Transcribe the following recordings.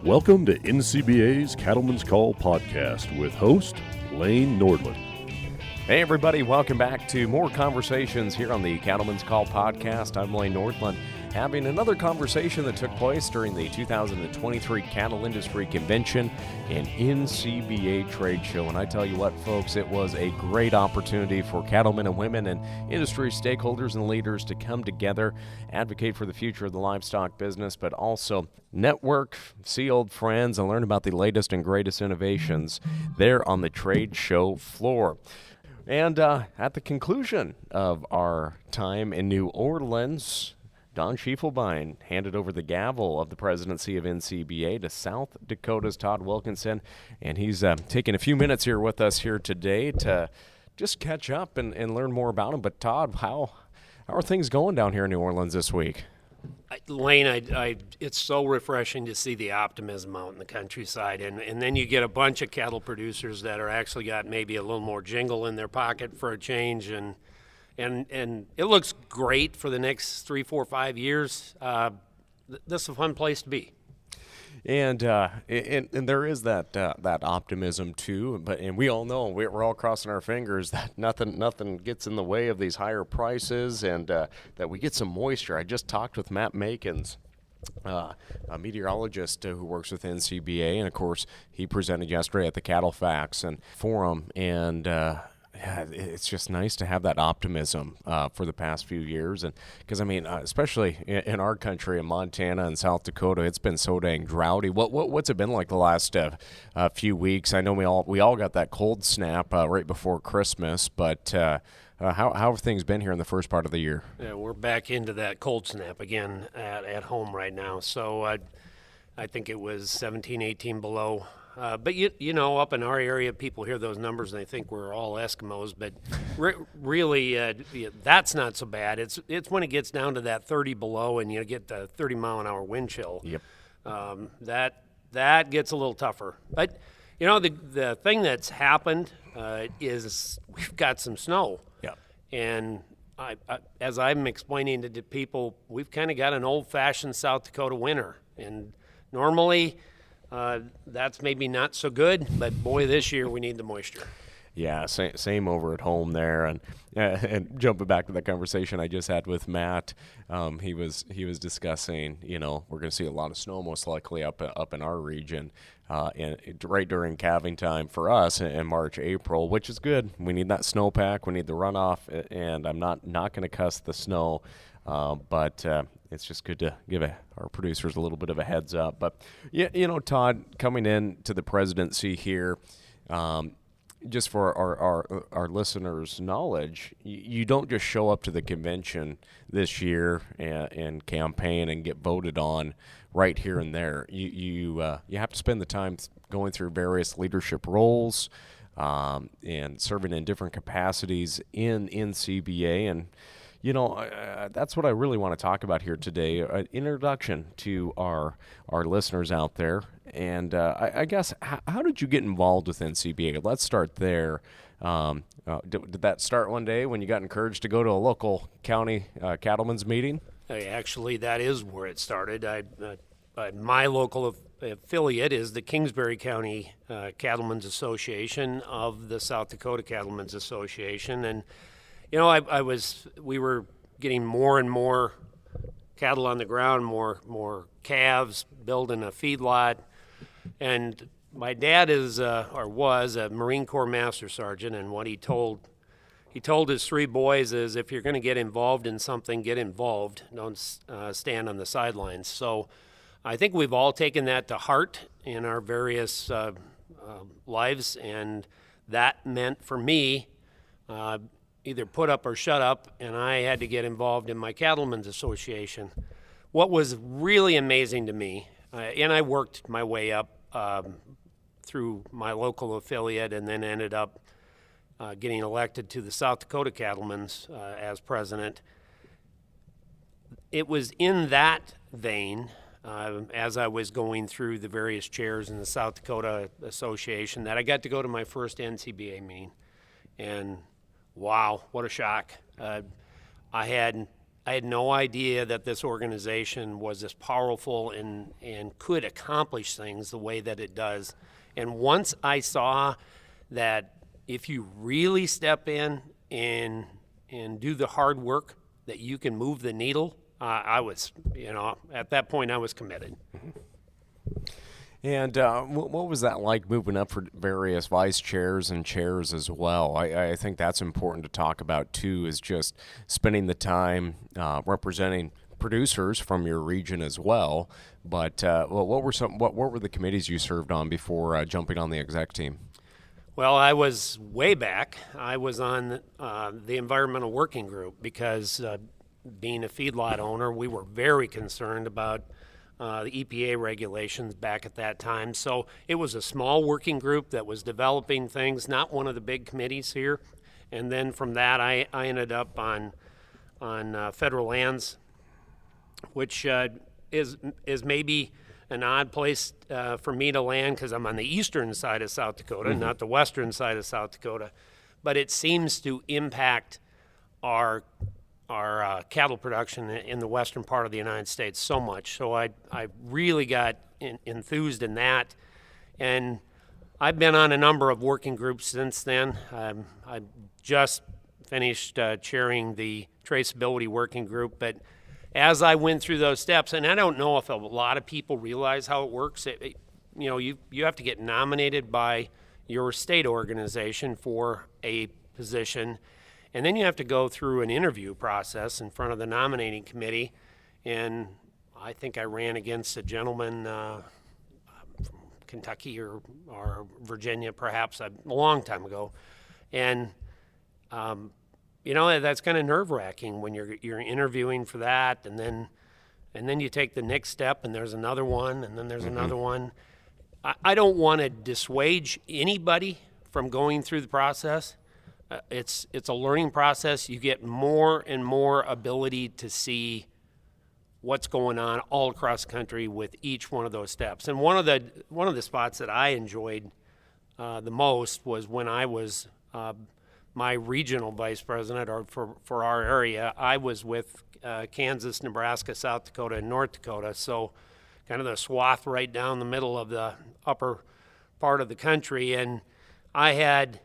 Welcome to NCBA's Cattleman's Call podcast with host Lane Nordland. Hey everybody, welcome back to more conversations here on the Cattleman's Call podcast. I'm Lane Nordland, having another conversation that took place during the 2023 Cattle Industry Convention and NCBA trade show. And I tell you what, folks, it was a great opportunity for cattlemen and women and industry stakeholders and leaders to come together, advocate for the future of the livestock business, but also network, see old friends, and learn about the latest and greatest innovations there on the trade show floor. And at the conclusion of our time in New Orleans, Don Schiefelbein handed over the gavel of the presidency of NCBA to South Dakota's Todd Wilkinson, and he's taking a few minutes here with us here today to just catch up and learn more about him. But Todd, how are things going down here in New Orleans this week? Lane, it's so refreshing to see the optimism out in the countryside, and then you get a bunch of cattle producers that are actually got maybe a little more jingle in their pocket for a change, and it looks great for the next 3, 4, 5 years. This is a fun place to be. And there is that optimism too, and we all know we're all crossing our fingers that nothing gets in the way of these higher prices, and that we get some moisture. I just talked with Matt Makins, a meteorologist who works with NCBA, and of course he presented yesterday at the Cattle Facts and Forum, and yeah, it's just nice to have that optimism for the past few years, and because I mean, especially in our country, in Montana and South Dakota, it's been so dang droughty. What's it been like the last few weeks? I know we all got that cold snap right before Christmas, but how have things been here in the first part of the year? Yeah, we're back into that cold snap again at home right now. So I think it was 17, 18 below. But you know, up in our area, people hear those numbers and they think we're all Eskimos. But really, that's not so bad. It's when it gets down to that 30 below and you get the 30-mile-an-hour wind chill. Yep. That gets a little tougher. But you know, the thing that's happened is we've got some snow. Yeah. And as I'm explaining to people, we've kind of got an old-fashioned South Dakota winter, and normally. That's maybe not so good, but boy, this year we need the moisture. Yeah, same over at home there, and jumping back to that conversation I just had with Matt, he was discussing, you know, we're going to see a lot of snow most likely up in our region, and right during calving time for us in March, April, which is good. We need that snowpack, we need the runoff, and I'm not going to cuss the snow, but it's just good to give our producers a little bit of a heads up. But yeah, you know, Todd, coming in to the presidency here, just for our listeners' knowledge, you don't just show up to the convention this year and campaign and get voted on right here and there. You have to spend the time going through various leadership roles and serving in different capacities in NCBA, and you know, that's what I really want to talk about here today, an introduction to our listeners out there. And I guess, how did you get involved with NCBA? Let's start there. Did that start one day when you got encouraged to go to a local county cattlemen's meeting? Actually, that is where it started. My local affiliate is the Kingsbury County Cattlemen's Association of the South Dakota Cattlemen's Association, and you know, we were getting more and more cattle on the ground, more calves, building a feedlot, and my dad was a Marine Corps Master Sergeant, and what he told his 3 boys is, if you're going to get involved in something, get involved. Don't stand on the sidelines. So I think we've all taken that to heart in our various lives, and that meant for me either put up or shut up, and I had to get involved in my Cattlemen's Association. What was really amazing to me, and I worked my way up through my local affiliate and then ended up getting elected to the South Dakota Cattlemen's as president. It was in that vein, as I was going through the various chairs in the South Dakota Association, that I got to go to my first NCBA meeting. And wow, what a shock. I had I had no idea that this organization was this powerful and could accomplish things the way that it does. And once I saw that if you really step in and do the hard work, that you can move the needle, I was, at that point I was committed. And what was that like moving up for various vice chairs and chairs as well? I think that's important to talk about too, is just spending the time representing producers from your region as well. But what were the committees you served on before jumping on the exec team? Well, I was way back. I was on the environmental working group because being a feedlot owner, we were very concerned about the EPA regulations back at that time. So it was a small working group that was developing things, not one of the big committees here. And then from that, I ended up on federal lands, which is maybe an odd place for me to land because I'm on the eastern side of South Dakota, not the western side of South Dakota. But it seems to impact our cattle production in the western part of the United States so much. So I really got enthused in that. And I've been on a number of working groups since then. I just finished chairing the traceability working group. But as I went through those steps, and I don't know if a lot of people realize how it works, you have to get nominated by your state organization for a position. And then you have to go through an interview process in front of the nominating committee. And I think I ran against a gentleman from Kentucky or Virginia, perhaps, a long time ago. And, that's kind of nerve-wracking when you're interviewing for that. And then you take the next step, and there's another one, and then there's another one. I don't want to dissuade anybody from going through the process. It's a learning process. You get more and more ability to see what's going on all across the country with each one of those steps. And one of the spots that I enjoyed the most was when I was my regional vice president, or for our area. I was with Kansas, Nebraska, South Dakota, and North Dakota. So kind of the swath right down the middle of the upper part of the country. And I had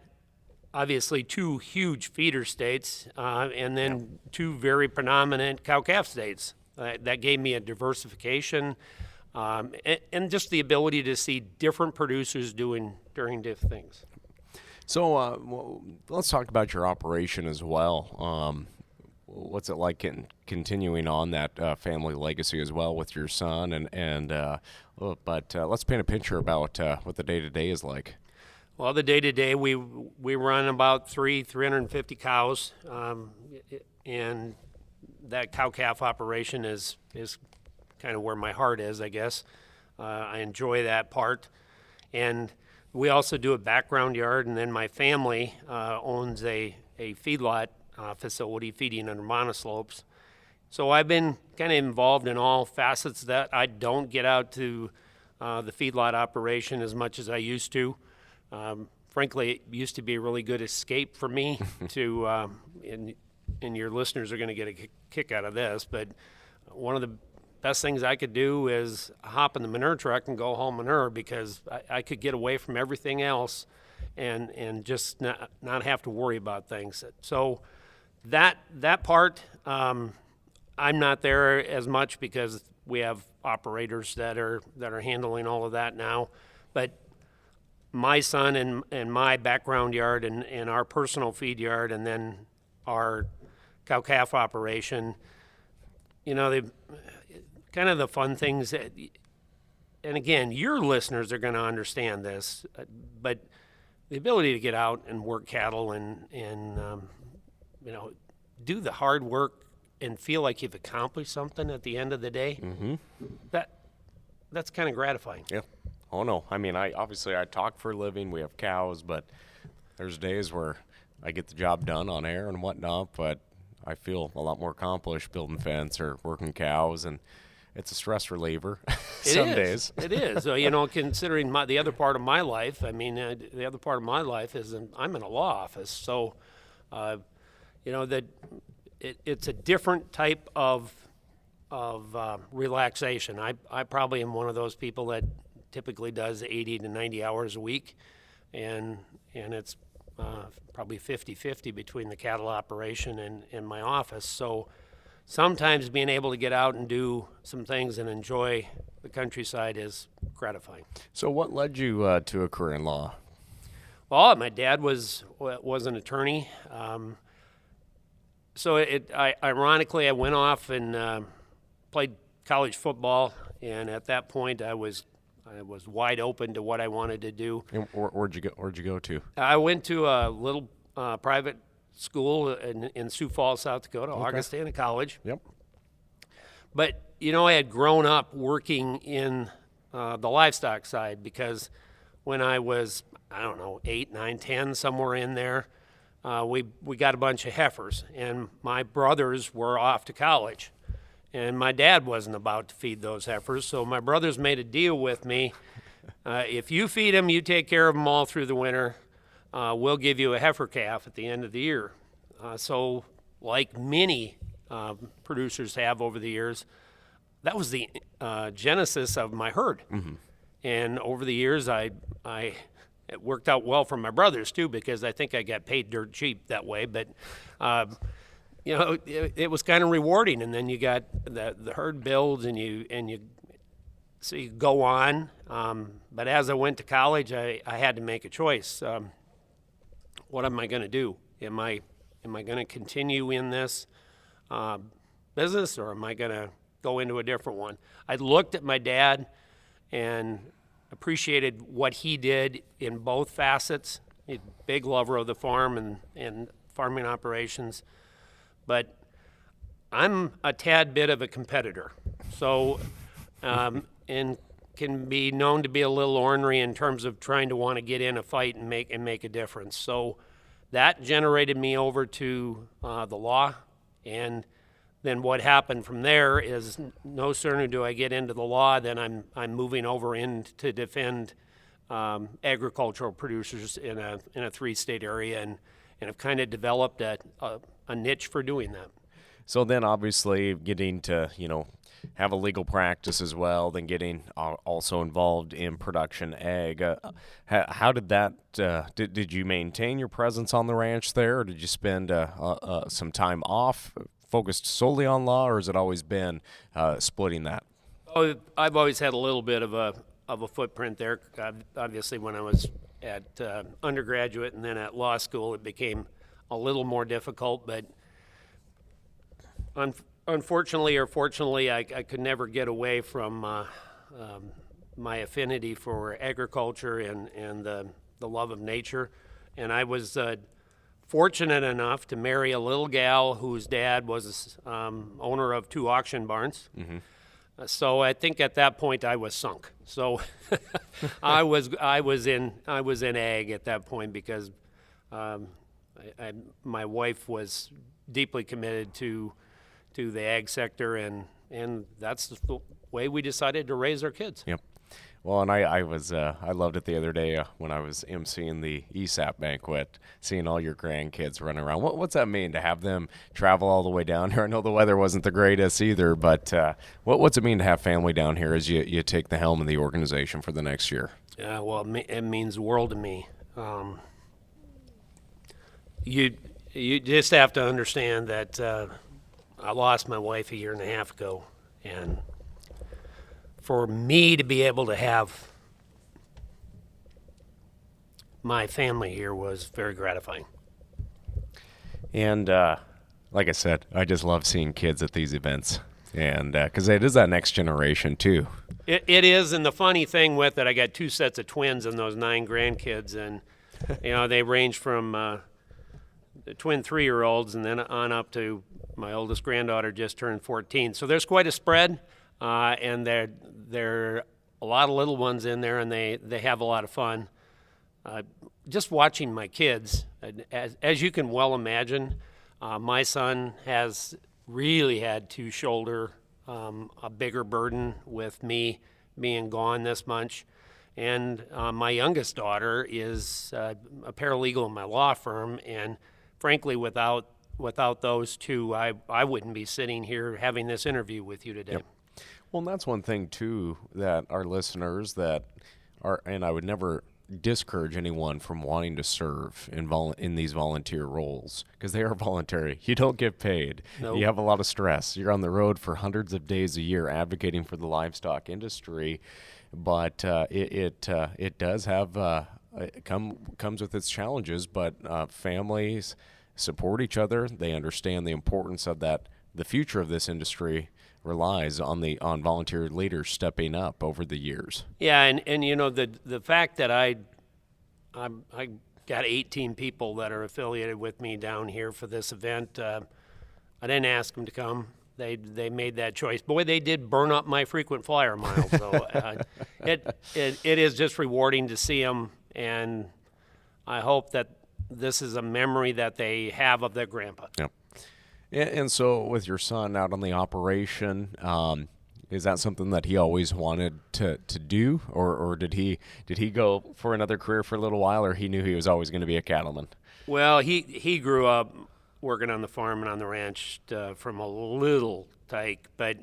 obviously two huge feeder states, and then two very predominant cow-calf states. That gave me a diversification and just the ability to see different producers doing different things. So let's talk about your operation as well. What's it like continuing on that family legacy as well with your son? But let's paint a picture about what the day-to-day is like. Well, the day-to-day, we run about 350 cows, and that cow-calf operation is kind of where my heart is, I guess. I enjoy that part. And we also do a background yard, and then my family owns a feedlot facility feeding under monoslopes. So I've been kind of involved in all facets of that. I don't get out to the feedlot operation as much as I used to. Frankly, it used to be a really good escape for me to, and your listeners are going to get a kick out of this, but one of the best things I could do is hop in the manure truck and go haul manure, because I could get away from everything else and just not have to worry about things. So that part, I'm not there as much because we have operators that are handling all of that now. But my son and my background yard and our personal feed yard, and then our cow-calf operation, they kind of the fun things that, and again, your listeners are going to understand this, but the ability to get out and work cattle and do the hard work and feel like you've accomplished something at the end of the day, that's kind of gratifying. Yeah. Oh, no. I mean, I talk for a living. We have cows, but there's days where I get the job done on air and whatnot, but I feel a lot more accomplished building fence or working cows, and it's a stress reliever some days. It is. So, considering the other part of my life, the other part of my life is I'm in a law office. So, that it's a different type of relaxation. I probably am one of those people that typically does 80 to 90 hours a week, and it's probably 50-50 between the cattle operation and my office. So sometimes being able to get out and do some things and enjoy the countryside is gratifying. So what led you to a career in law? Well, my dad was an attorney. So ironically, I went off and played college football, and at that point, I was wide open to what I wanted to do. And where'd you go to? I went to a little private school in Sioux Falls, South Dakota, Augustana College. Yep. But I had grown up working in the livestock side, because when I was, 8, 9, 10, somewhere in there, we got a bunch of heifers, and my brothers were off to college. And my dad wasn't about to feed those heifers, so my brothers made a deal with me. If you feed them, you take care of them all through the winter, we'll give you a heifer calf at the end of the year. So like many producers have over the years, that was the genesis of my herd. Mm-hmm. And over the years, it worked out well for my brothers too, because I think I got paid dirt cheap that way. But it was kind of rewarding. And then you got the herd builds, and you go on. But as I went to college, I had to make a choice. What am I going to do? Am I going to continue in this business, or am I going to go into a different one? I looked at my dad and appreciated what he did in both facets. He's a big lover of the farm and farming operations. But I'm a tad bit of a competitor. So, and can be known to be a little ornery in terms of trying to want to get in a fight and make a difference. So that generated me over to the law, and then what happened from there is no sooner do I get into the law than I'm moving over in to defend agricultural producers in a 3-state area, and have kind of developed a niche for doing that. So then obviously getting to, have a legal practice as well, then getting also involved in production ag. How did that, did you maintain your presence on the ranch there, or did you spend some time off, focused solely on law, or has it always been splitting that? Oh, I've always had a little bit of a footprint there. Obviously, when I was at undergraduate and then at law school, it became a little more difficult, but unfortunately or fortunately, I could never get away from my affinity for agriculture and the love of nature. And I was fortunate enough to marry a little gal whose dad was owner of 2 auction barns. Mm-hmm. So I think at that point I was sunk. So I was in ag at that point, because my wife was deeply committed to the ag sector, and that's the way we decided to raise our kids. Yep. Well, and I loved it the other day when I was emceeing the ESAP banquet, seeing all your grandkids running around. What's that mean to have them travel all the way down here? I know the weather wasn't the greatest either, but what's it mean to have family down here as you take the helm of the organization for the next year? Yeah, well, it means the world to me. You just have to understand that I lost my wife 1.5 years ago, and for me to be able to have my family here was very gratifying. And like I said, I just love seeing kids at these events, and because it is that next generation too. It is, and the funny thing with it, I got 2 sets of twins and those 9 grandkids, and they range from the twin 3-year-olds and then on up to my oldest granddaughter just turned 14. So there's quite a spread, and there are a lot of little ones in there, and they have a lot of fun. Just watching my kids, as you can well imagine, my son has really had to shoulder a bigger burden with me being gone this much. And my youngest daughter is a paralegal in my law firm, and frankly, without without those two, I wouldn't be sitting here having this interview with you today. Yep. Well, and that's one thing too that our listeners that are, and I would never discourage anyone from wanting to serve in these volunteer roles, because they are voluntary. You don't get paid. Nope. You have a lot of stress. You're on the road for hundreds of days a year advocating for the livestock industry, but it does have comes with its challenges. But families support each other. They understand the importance of that. The future of this industry relies on volunteer leaders stepping up over the years. Yeah, and you know the fact that I got 18 people that are affiliated with me down here for this event. I didn't ask them to come. They made that choice. Boy, they did burn up my frequent flyer miles. So it is just rewarding to see them, and I hope that this is a memory that they have of their grandpa. Yep. And so with your son out on the operation, is that something that he always wanted to do, or did he go for another career for a little while, or he knew he was always going to be a cattleman? Well, he grew up working on the farm and on the ranch from a little tyke, but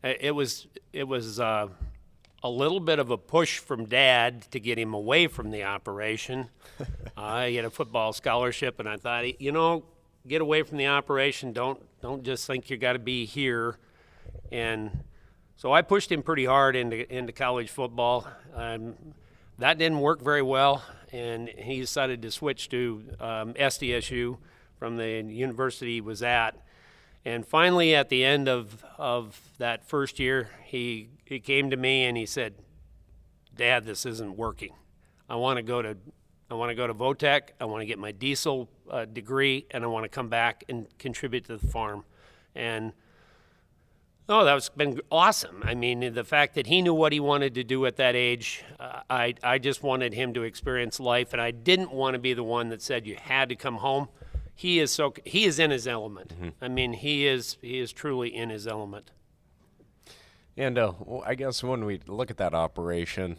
it was a little bit of a push from Dad to get him away from the operation. He had a football scholarship, and I thought, get away from the operation. Don't just think you got to be here. And so I pushed him pretty hard into college football. That didn't work very well, and he decided to switch to SDSU from the university he was at. And finally, at the end of that first year, he came to me and he said, "Dad, this isn't working. I want to go to VOTEC. I want to get my diesel degree, and I want to come back and contribute to the farm." And that's been awesome. I mean, the fact that he knew what he wanted to do at that age, I just wanted him to experience life, and I didn't want to be the one that said you had to come home. He is in his element. Mm-hmm. I mean, he is truly in his element. And I guess when we look at that operation,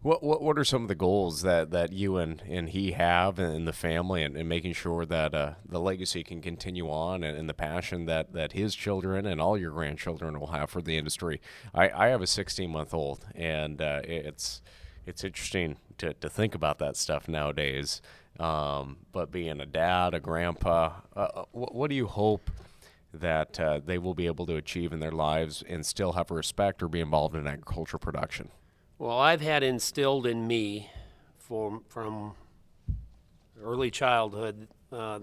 What are some of the goals that you and he have in the family, and making sure that the legacy can continue on, and the passion that his children and all your grandchildren will have for the industry? I have a 16-month-old, and it's interesting to think about that stuff nowadays. But being a dad, a grandpa, what do you hope that they will be able to achieve in their lives and still have respect or be involved in agriculture production? Well, I've had instilled in me from early childhood that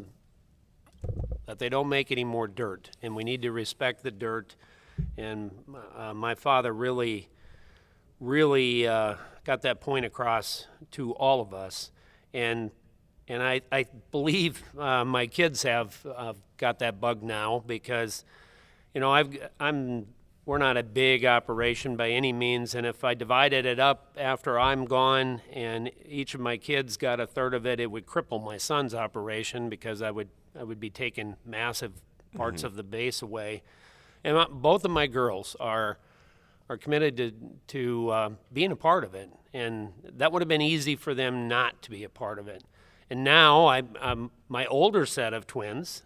they don't make any more dirt, and we need to respect the dirt. And my father really got that point across to all of us. And I believe my kids have got that bug now, because, we're not a big operation by any means, and if I divided it up after I'm gone and each of my kids got a third of it, it would cripple my son's operation, because I would be taking massive parts of the base away. And both of my girls are committed to being a part of it, and that would have been easy for them not to be a part of it. And now I'm my older set of twins.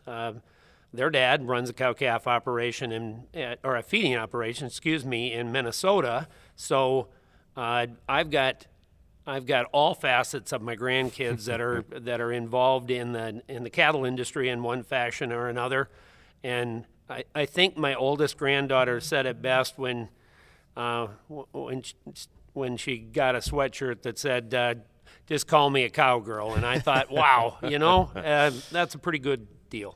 Their dad runs a cow-calf operation or a feeding operation, in Minnesota. So I've got all facets of my grandkids that are involved in the cattle industry in one fashion or another. And I think my oldest granddaughter said it best when she got a sweatshirt that said, "Just call me a cowgirl." And I thought, wow, that's a pretty good deal.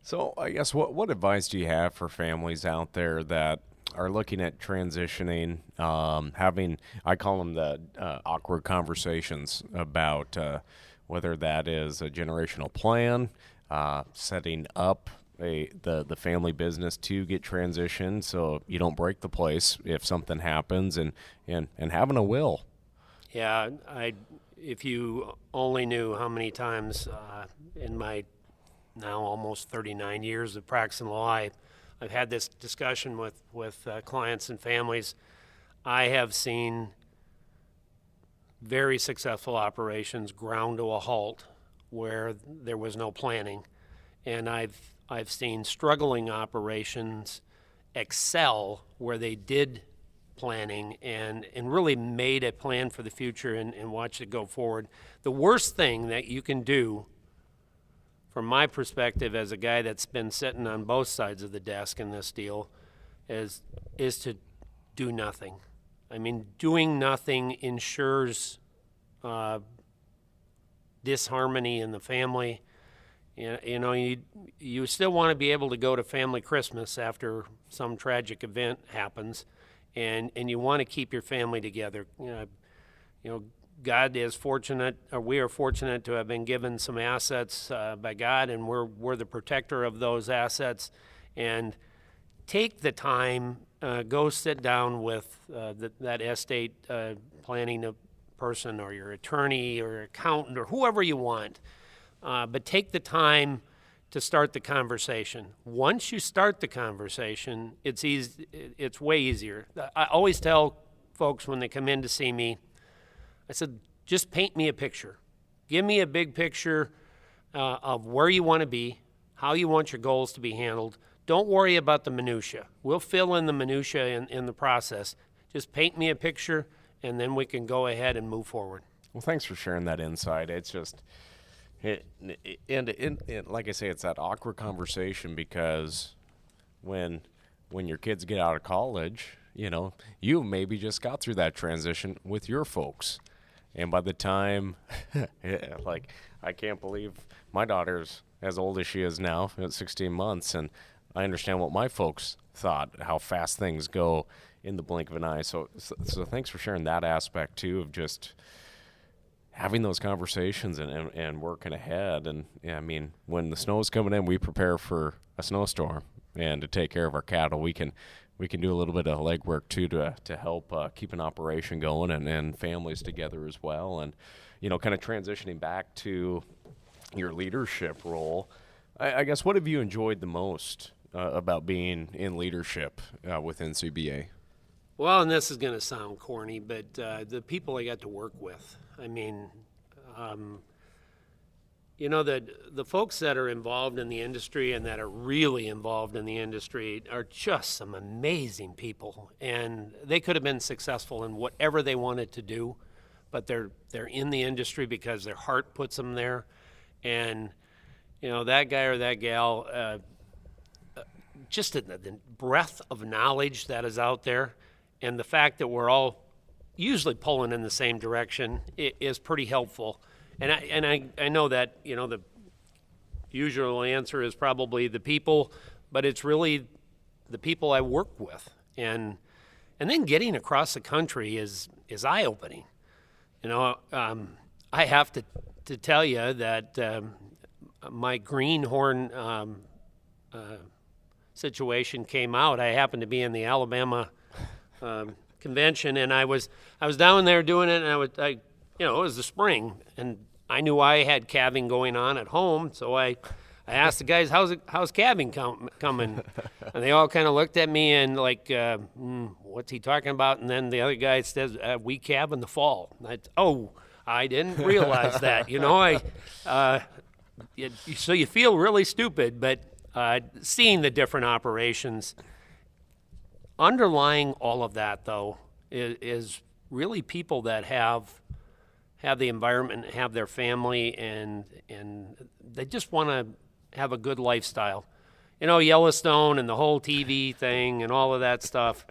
So I guess what advice do you have for families out there that are looking at transitioning, having, I call them the awkward conversations about whether that is a generational plan, setting up the family business to get transitioned so you don't break the place if something happens, and having a will? Yeah, if you only knew how many times in my now almost 39 years of practicing law, I've had this discussion with clients and families. I have seen very successful operations ground to a halt where there was no planning, and I've seen struggling operations excel where they did planning and really made a plan for the future and watched it go forward. The worst thing that you can do, from my perspective as a guy that's been sitting on both sides of the desk in this deal, is to do nothing. I mean, doing nothing ensures disharmony in the family. You still want to be able to go to family Christmas after some tragic event happens, and you want to keep your family together. God is fortunate, or we are fortunate to have been given some assets by God, and we're the protector of those assets. And take the time, go sit down with that estate planning person, or your attorney or accountant, or whoever you want. But take the time to start the conversation. Once you start the conversation, it's easy. It's way easier. I always tell folks when they come in to see me, I said, just paint me a picture. Give me a big picture of where you want to be, how you want your goals to be handled. Don't worry about the minutia. We'll fill in the minutia in the process. Just paint me a picture, and then we can go ahead and move forward. Well, thanks for sharing that insight. It's just, and like I say, it's that awkward conversation, because when your kids get out of college, you maybe just got through that transition with your folks. And by the time, I can't believe my daughter's as old as she is now, at 16 months, and I understand what my folks thought, how fast things go in the blink of an eye. So thanks for sharing that aspect, too, of just having those conversations and working ahead. And, I mean, when the snow's coming in, we prepare for a snowstorm. And to take care of our cattle, we can do a little bit of legwork, too, to help keep an operation going and families together as well. And, kind of transitioning back to your leadership role, I guess, what have you enjoyed the most about being in leadership with NCBA? Well, and this is going to sound corny, but the people I got to work with, I mean, the folks that are involved in the industry and that are really involved in the industry are just some amazing people. And they could have been successful in whatever they wanted to do, but they're in the industry because their heart puts them there. And, that guy or that gal, just the breadth of knowledge that is out there, and the fact that we're all usually pulling in the same direction is pretty helpful. And I know that, the usual answer is probably the people, but it's really the people I work with. And then getting across the country is eye-opening. I have to tell you that my greenhorn situation came out. I happened to be in the Alabama convention, and I was down there doing it, and it was the spring, and I knew I had calving going on at home, so I asked the guys, how's calving coming? And they all kind of looked at me and like, what's he talking about? And then the other guy says, we calve in the fall. I didn't realize that. So you feel really stupid, but seeing the different operations, underlying all of that, though, is really people that have the environment, have their family, and they just want to have a good lifestyle. Yellowstone and the whole TV thing and all of that stuff.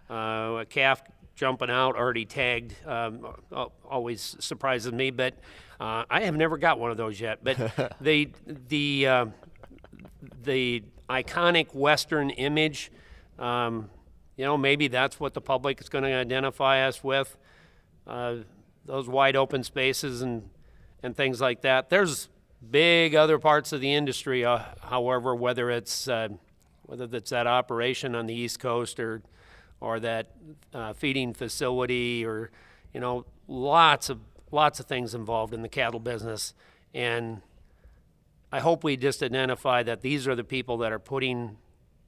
A calf jumping out already tagged always surprises me, but I have never got one of those yet. But the iconic Western image, maybe that's what the public is going to identify us with. Those wide open spaces and things like that. There's big other parts of the industry, however, whether it's that operation on the East Coast or that feeding facility, or lots of things involved in the cattle business. And I hope we just identify that these are the people that are putting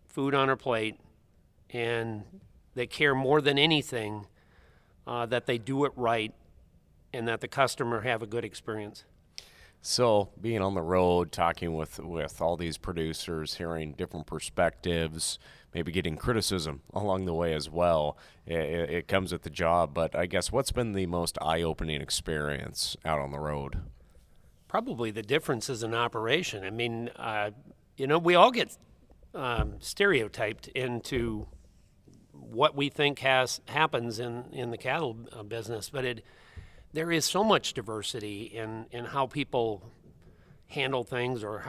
food on our plate, and they care more than anything that they do it right, and that the customer have a good experience. So being on the road, talking with all these producers, hearing different perspectives, maybe getting criticism along the way as well, it comes with the job. But I guess what's been the most eye-opening experience out on the road? Probably the differences in operation. I mean, we all get stereotyped into what we think happens in the cattle business, but there is so much diversity in how people handle things, or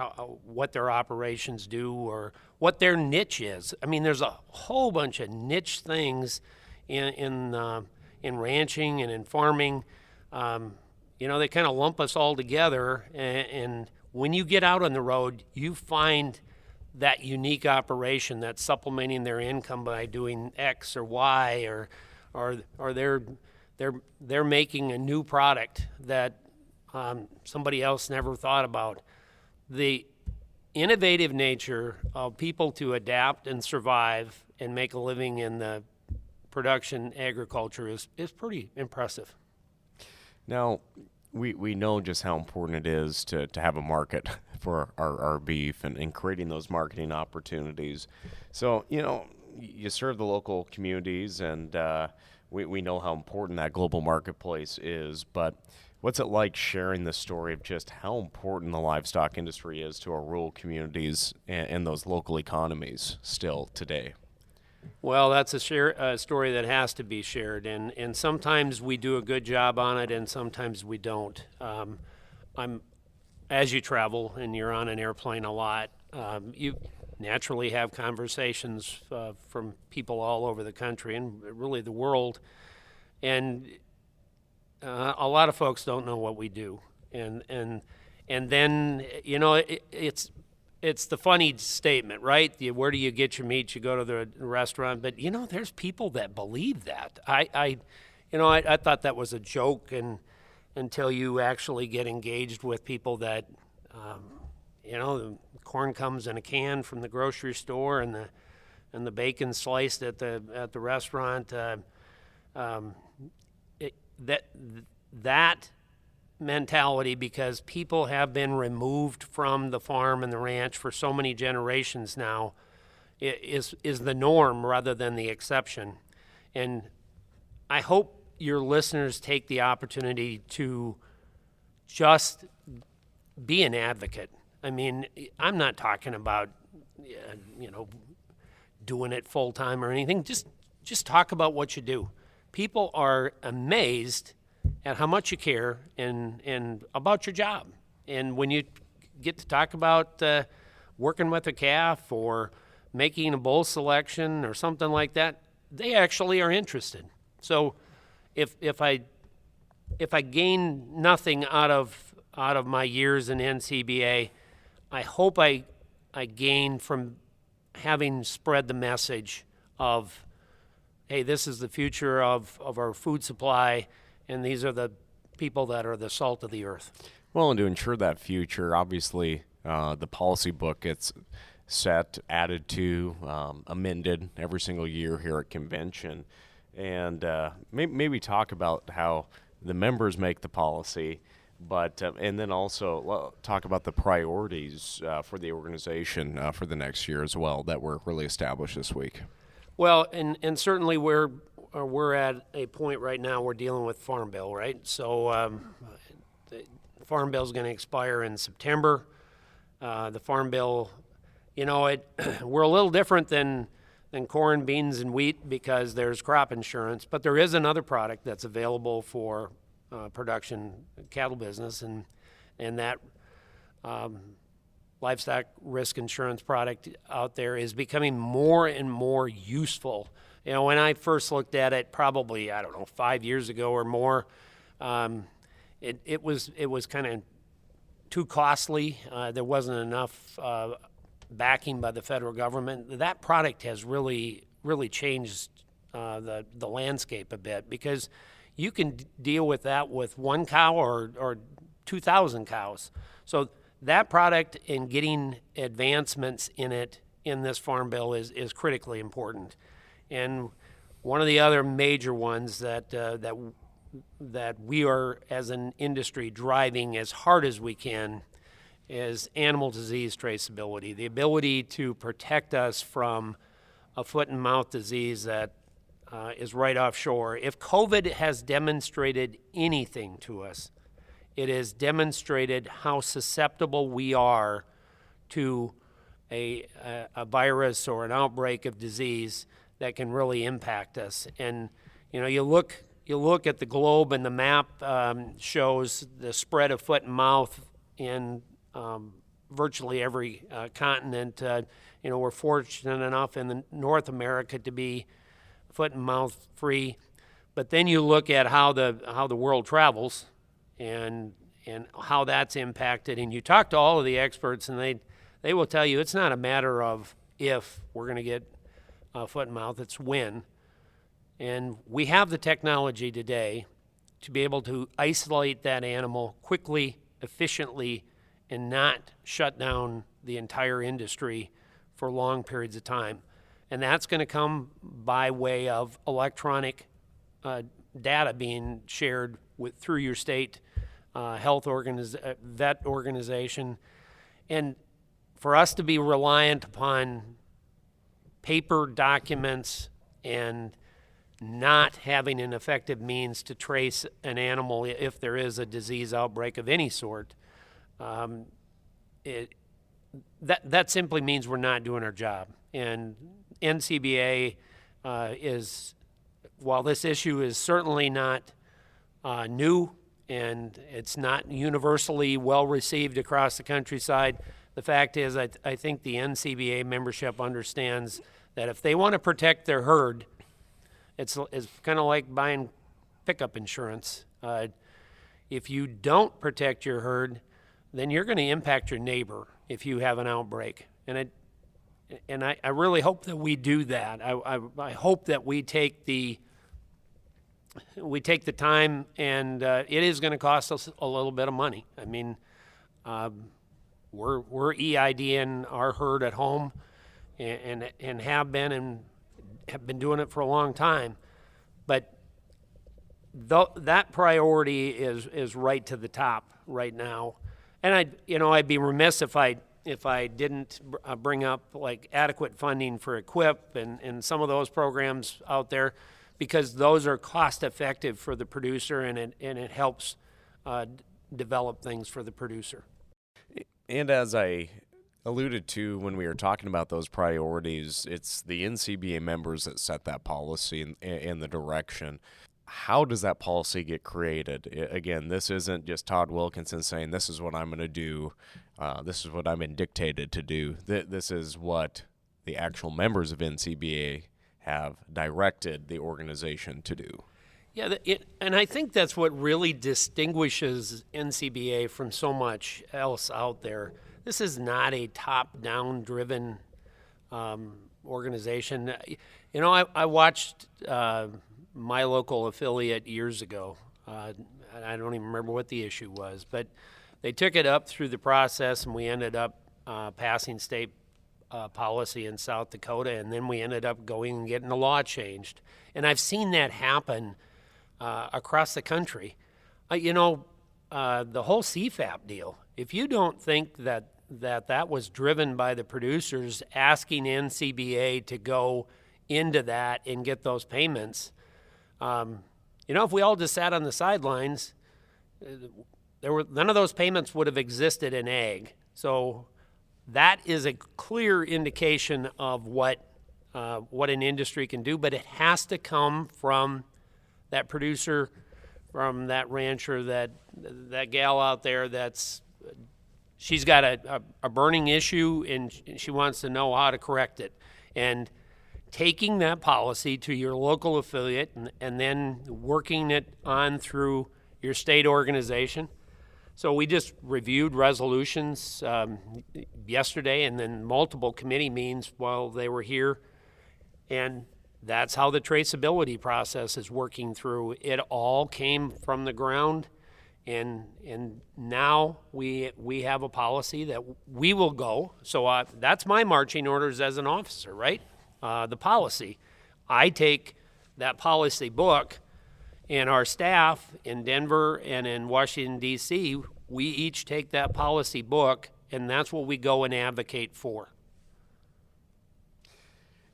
what their operations do, or what their niche is. I mean, there's a whole bunch of niche things in ranching and in farming. They kind of lump us all together, and when you get out on the road, you find that unique operation that's supplementing their income by doing X or Y, or they're making a new product that somebody else never thought about. The innovative nature of people to adapt and survive and make a living in the production agriculture is pretty impressive. Now, we know just how important it is to have a market for our beef and creating those marketing opportunities. So, you serve the local communities, and we know how important that global marketplace is, but what's it like sharing the story of just how important the livestock industry is to our rural communities and those local economies still today? Well, that's a story that has to be shared, and sometimes we do a good job on it, and sometimes we don't. As you travel and you're on an airplane a lot, you naturally have conversations from people all over the country and really the world, and a lot of folks don't know what we do, and then it's the funny statement, right? Where do you get your meat? You go to the restaurant. But, there's people that believe that. I thought that was a joke until you actually get engaged with people that, the corn comes in a can from the grocery store and the bacon sliced at the restaurant. That mentality, because people have been removed from the farm and the ranch for so many generations now, is the norm rather than the exception. And I hope your listeners take the opportunity to just be an advocate. I mean, I'm not talking about doing it full time or anything. Just talk about what you do. People are amazed at how much you care and about your job. And when you get to talk about working with a calf or making a bull selection or something like that, they actually are interested. So if I gain nothing out of my years in NCBA, I hope I gain from having spread the message of, hey, this is the future of our food supply, and these are the people that are the salt of the earth. Well, and to ensure that future, obviously, the policy book gets set, added to, amended every single year here at convention. And maybe talk about how the members make the policy, but and then also talk about the priorities for the organization for the next year as well that were really established this week. Well, and certainly we're at a point right now we're dealing with Farm Bill, right? So the Farm Bill is going to expire in September. The Farm Bill, we're a little different than corn, beans, and wheat because there's crop insurance, but there is another product that's available for production cattle business, and that livestock risk insurance product out there is becoming more and more useful. When I first looked at it, probably 5 years ago or more, it was kind of too costly. There wasn't enough backing by the federal government. That product has really changed the landscape a bit, because you can deal with that with one cow or 2,000 cows. So that product and getting advancements in it in this Farm Bill is critically important. And one of the other major ones that that we are, as an industry, driving as hard as we can is animal disease traceability, the ability to protect us from a foot and mouth disease that is right offshore. If COVID has demonstrated anything to us, it has demonstrated how susceptible we are to a virus or an outbreak of disease that can really impact us. And you look at the globe, and the map shows the spread of foot and mouth in virtually every continent. We're fortunate enough in North America to be foot and mouth free, but then you look at how the world travels and how that's impacted, and you talk to all of the experts, and they will tell you it's not a matter of if we're going to get foot and mouth, it's when. And we have the technology today to be able to isolate that animal quickly, efficiently, and not shut down the entire industry for long periods of time. And that's going to come by way of electronic data being shared through your state vet organization. And for us to be reliant upon paper documents and not having an effective means to trace an animal if there is a disease outbreak of any sort, that simply means we're not doing our job. And NCBA while this issue is certainly not new and it's not universally well received across the countryside, the fact is I think the NCBA membership understands that if they want to protect their herd, it's kind of like buying pickup insurance. If you don't protect your herd, then you're going to impact your neighbor if you have an outbreak. And I really hope that we do that. I hope that we take the time, and it is going to cost us a little bit of money. I mean, we're EIDing our herd at home, and have been doing it for a long time, but that priority is right to the top right now. And I'd be remiss if I didn't bring up like adequate funding for EQIP and some of those programs out there, because those are cost effective for the producer, and it helps develop things for the producer. And as I alluded to when we were talking about those priorities, it's the NCBA members that set that policy and the direction. How does that policy get created? Again, this isn't just Todd Wilkinson saying, this is what I'm going to do. This is what I'm been dictated to do. This is what the actual members of NCBA have directed the organization to do. Yeah, and I think that's what really distinguishes NCBA from so much else out there. This is not a top-down driven organization. I watched my local affiliate years ago. I don't even remember what the issue was, but they took it up through the process, and we ended up passing state policy in South Dakota, and then we ended up going and getting the law changed. And I've seen that happen across the country. The whole CFAP deal, if you don't think that was driven by the producers asking NCBA to go into that and get those payments, if we all just sat on the sidelines, none of those payments would have existed in ag. So that is a clear indication of what an industry can do, but it has to come from that producer, from that rancher, that gal out there she's got a burning issue, and she wants to know how to correct it. And taking that policy to your local affiliate and then working it on through your state organization. So we just reviewed resolutions yesterday, and then multiple committee meetings while they were here. And that's how the traceability process is working through. It all came from the ground, and now we have a policy that we will go. So that's my marching orders as an officer, right? The policy. I take that policy book And our staff in Denver and in Washington, D.C., we each take that policy book, and that's what we go and advocate for.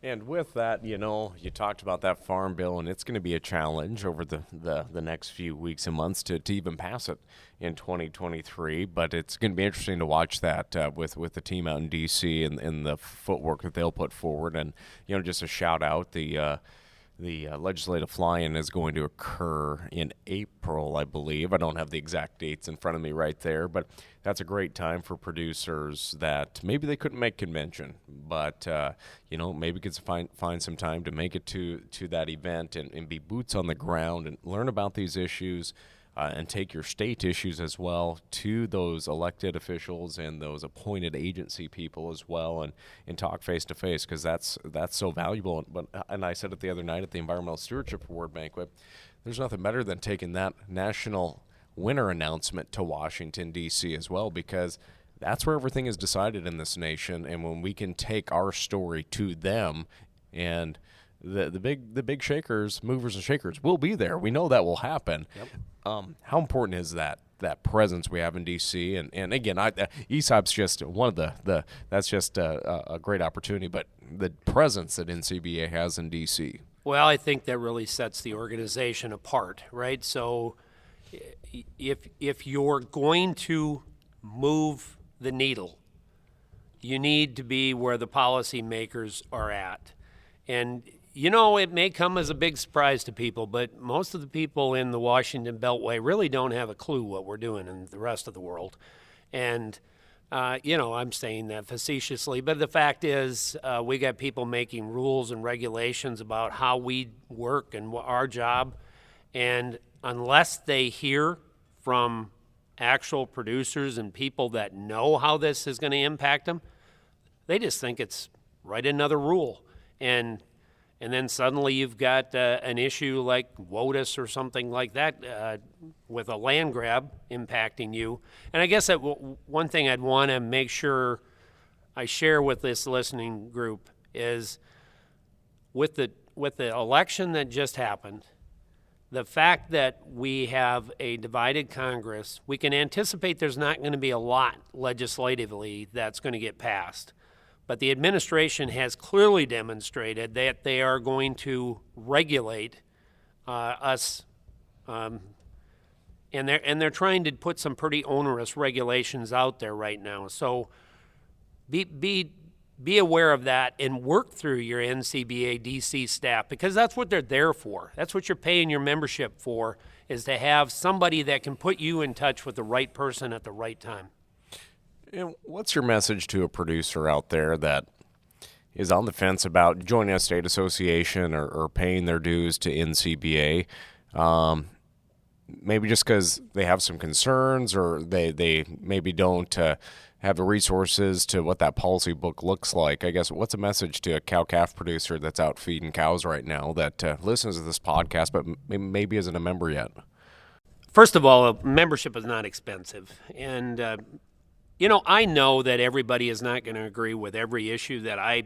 And with that, you talked about that farm bill, and it's going to be a challenge over the next few weeks and months to even pass it in 2023. But it's going to be interesting to watch that with the team out in D.C. and the footwork that they'll put forward. And, just a shout out, the legislative fly-in is going to occur in April, I believe. I don't have the exact dates in front of me right there, but that's a great time for producers that maybe they couldn't make convention, but maybe could find some time to make it to that event and be boots on the ground and learn about these issues. And take your state issues as well to those elected officials and those appointed agency people as well, and talk face to face, because that's so valuable. And I said it the other night at the Environmental Stewardship Award banquet. There's nothing better than taking that national winner announcement to Washington D.C. as well, because that's where everything is decided in this nation. And when we can take our story to them, and the big shakers, movers and shakers will be there. We know that will happen. Yep. How important is that presence we have in D.C. and again, ESOP's just one of the that's just a great opportunity, but the presence that NCBA has in D.C. Well, I think that really sets the organization apart, right? So if you're going to move the needle, you need to be where the policymakers are at. And it may come as a big surprise to people, but most of the people in the Washington Beltway really don't have a clue what we're doing in the rest of the world. And, I'm saying that facetiously, but the fact is we got people making rules and regulations about how we work and our job. And unless they hear from actual producers and people that know how this is going to impact them, they just think it's write another rule. And then suddenly you've got an issue like WOTUS or something like that with a land grab impacting you. And I guess that one thing I'd want to make sure I share with this listening group is with the election that just happened, the fact that we have a divided Congress, we can anticipate there's not going to be a lot legislatively that's going to get passed. But the administration has clearly demonstrated that they are going to regulate us, and they're trying to put some pretty onerous regulations out there right now. So be aware of that and work through your NCBA DC staff, because that's what they're there for. That's what you're paying your membership for, is to have somebody that can put you in touch with the right person at the right time. And what's your message to a producer out there that is on the fence about joining a state association or paying their dues to NCBA? Maybe just because they have some concerns, or they maybe don't have the resources to what that policy book looks like. I guess, what's a message to a cow-calf producer that's out feeding cows right now that listens to this podcast but maybe isn't a member yet? First of all, a membership is not expensive. And I know that everybody is not going to agree with every issue that I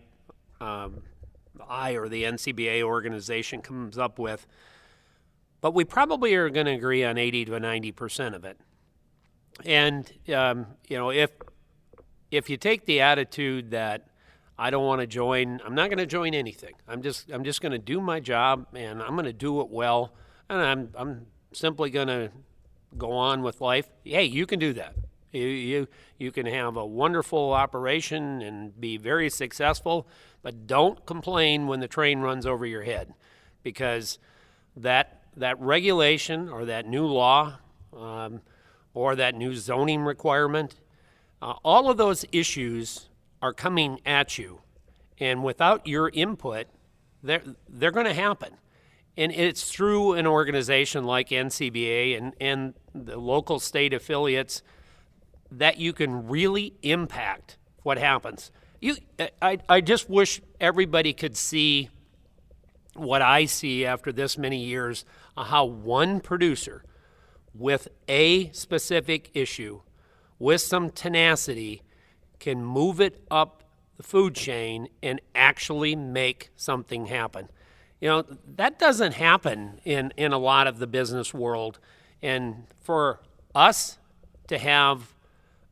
or the NCBA organization comes up with, but we probably are going to agree on 80 to 90% of it. And if you take the attitude that I don't want to join, I'm not going to join anything. I'm just going to do my job, and I'm going to do it well, and I'm simply going to go on with life. Hey, you can do that. You can have a wonderful operation and be very successful, but don't complain when the train runs over your head, because that regulation or that new law or that new zoning requirement, all of those issues are coming at you, and without your input, they're going to happen. And it's through an organization like NCBA and the local state affiliates that you can really impact what happens. I just wish everybody could see what I see after this many years, how one producer with a specific issue, with some tenacity, can move it up the food chain and actually make something happen. That doesn't happen in a lot of the business world. And for us to have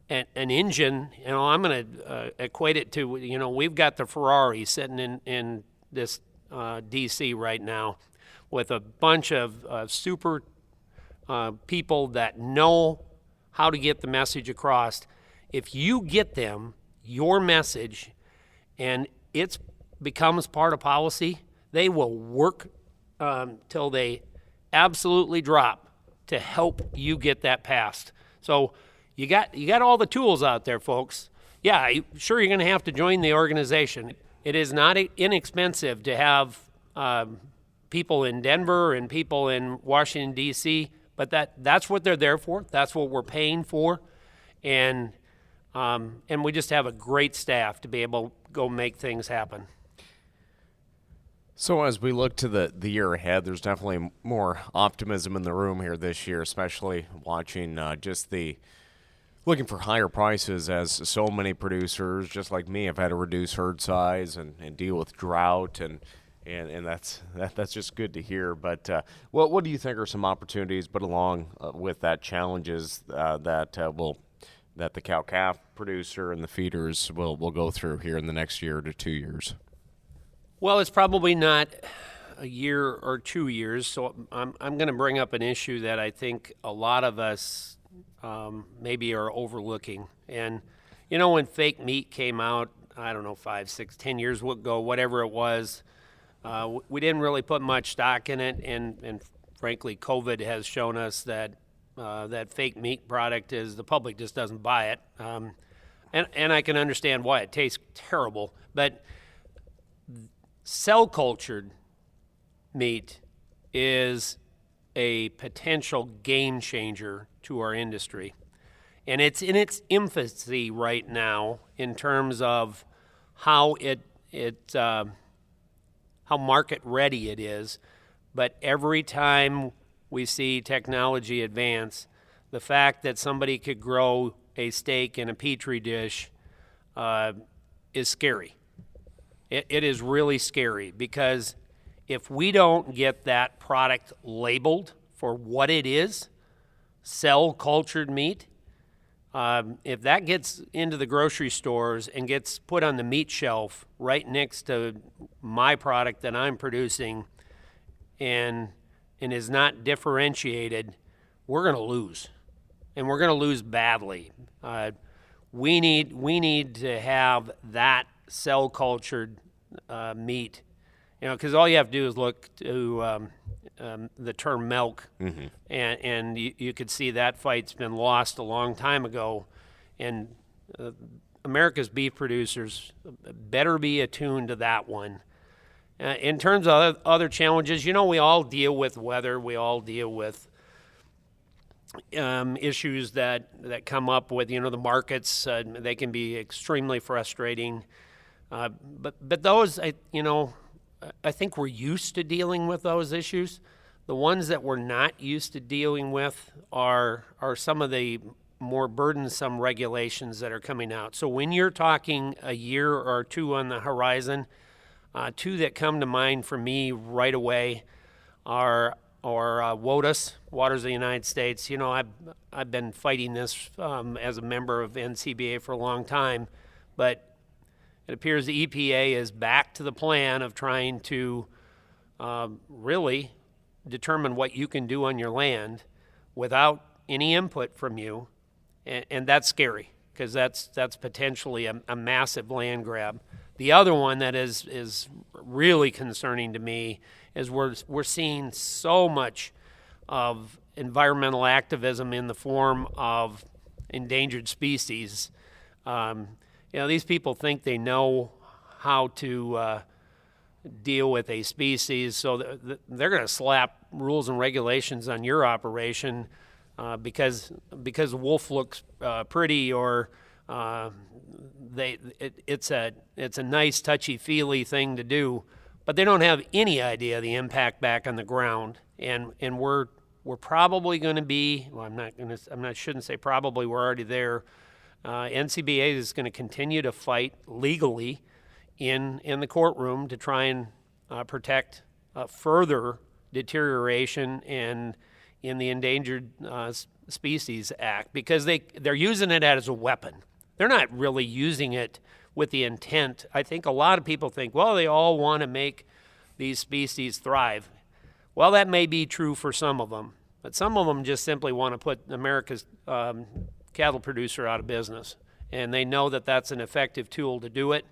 an engine, I'm going to equate it to, we've got the Ferrari sitting in this DC right now with a bunch of super people that know how to get the message across. If you get them your message and it becomes part of policy, they will work till they absolutely drop to help you get that passed. So you got all the tools out there, folks. Yeah, sure, you're going to have to join the organization. It is not inexpensive to have people in Denver and people in Washington, D.C., but that's what they're there for. That's what we're paying for. And we just have a great staff to be able to go make things happen. So as we look to the year ahead, there's definitely more optimism in the room here this year, especially watching looking for higher prices as so many producers, just like me, have had to reduce herd size and deal with drought, and that's just good to hear. But what do you think are some opportunities, but along with that challenges that the cow-calf producer and the feeders will go through here in the next year to 2 years? Well, it's probably not a year or 2 years, so I'm going to bring up an issue that I think a lot of us maybe are overlooking. And, when fake meat came out, I don't know, 5, 6, 10 years ago, whatever it was, we didn't really put much stock in it, and frankly, COVID has shown us that that fake meat product the public just doesn't buy it. And I can understand why. It tastes terrible, but cell-cultured meat is a potential game changer to our industry. And it's in its infancy right now in terms of how how market ready it is. But every time we see technology advance, the fact that somebody could grow a steak in a petri dish is scary. It is really scary, because if we don't get that product labeled for what it is, cell-cultured meat, if that gets into the grocery stores and gets put on the meat shelf right next to my product that I'm producing and is not differentiated, we're going to lose. And we're going to lose badly. We need to have that cell-cultured meat, because all you have to do is look to the term milk, and you could see that fight's been lost a long time ago. And America's beef producers better be attuned to that one. In terms of other challenges, we all deal with weather. We all deal with issues that come up with, the markets. They can be extremely frustrating. But those, I think we're used to dealing with those issues. The ones that we're not used to dealing with are some of the more burdensome regulations that are coming out. So when you're talking a year or two on the horizon, two that come to mind for me right away are WOTUS, Waters of the United States. I've been fighting this as a member of NCBA for a long time, but it appears the EPA is back to the plan of trying to really determine what you can do on your land without any input from you, and that's scary, because that's potentially a massive land grab. The other one that is really concerning to me is we're seeing so much of environmental activism in the form of endangered species. These people think they know how to deal with a species, so they're going to slap rules and regulations on your operation because a wolf looks pretty, or it's a nice touchy-feely thing to do, but they don't have any idea of the impact back on the ground. And we're probably going to be, well, shouldn't say probably, we're already there. NCBA is going to continue to fight legally in the courtroom to try and protect further deterioration in the Endangered Species Act, because they're using it as a weapon. They're not really using it with the intent. I think a lot of people think, well, they all want to make these species thrive. Well, that may be true for some of them, but some of them just simply want to put America's cattle producer out of business, and they know that that's an effective tool to do it.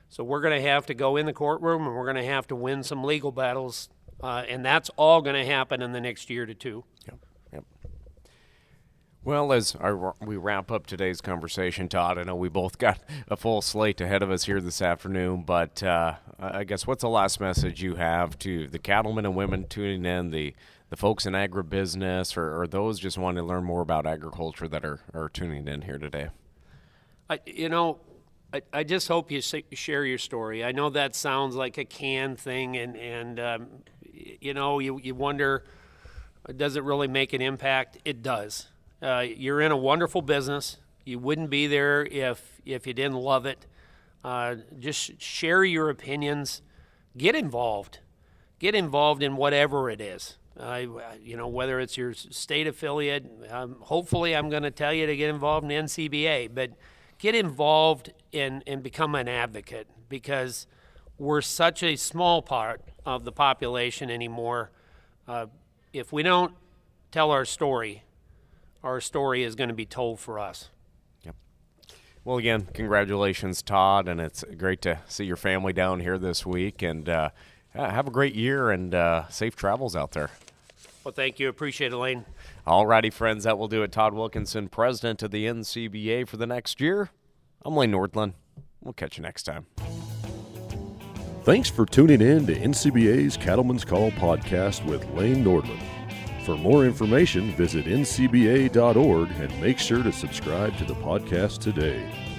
So we're going to have to go in the courtroom, and we're going to have to win some legal battles, and that's all going to happen in the next year to two. Yep. Well, as we wrap up today's conversation, Todd, I know we both got a full slate ahead of us here this afternoon, but I guess what's the last message you have to the cattlemen and women tuning in, the folks in agribusiness, or those just wanting to learn more about agriculture that are tuning in here today? I just hope you share your story. I know that sounds like a canned thing, and you wonder, does it really make an impact? It does. You're in a wonderful business. You wouldn't be there if you didn't love it. Just share your opinions. Get involved. Get involved in whatever it is. Whether it's your state affiliate. Hopefully, I'm going to tell you to get involved in NCBA, but get involved and become an advocate, because we're such a small part of the population anymore. If we don't tell our story is going to be told for us. Yep. Well, again, congratulations, Todd, and it's great to see your family down here this week, and have a great year and safe travels out there. Well, thank you. Appreciate it, Lane. All righty, friends, that will do it. Todd Wilkinson, president of the NCBA for the next year. I'm Lane Nordlund. We'll catch you next time. Thanks for tuning in to NCBA's Cattleman's Call podcast with Lane Nordlund. For more information, visit ncba.org and make sure to subscribe to the podcast today.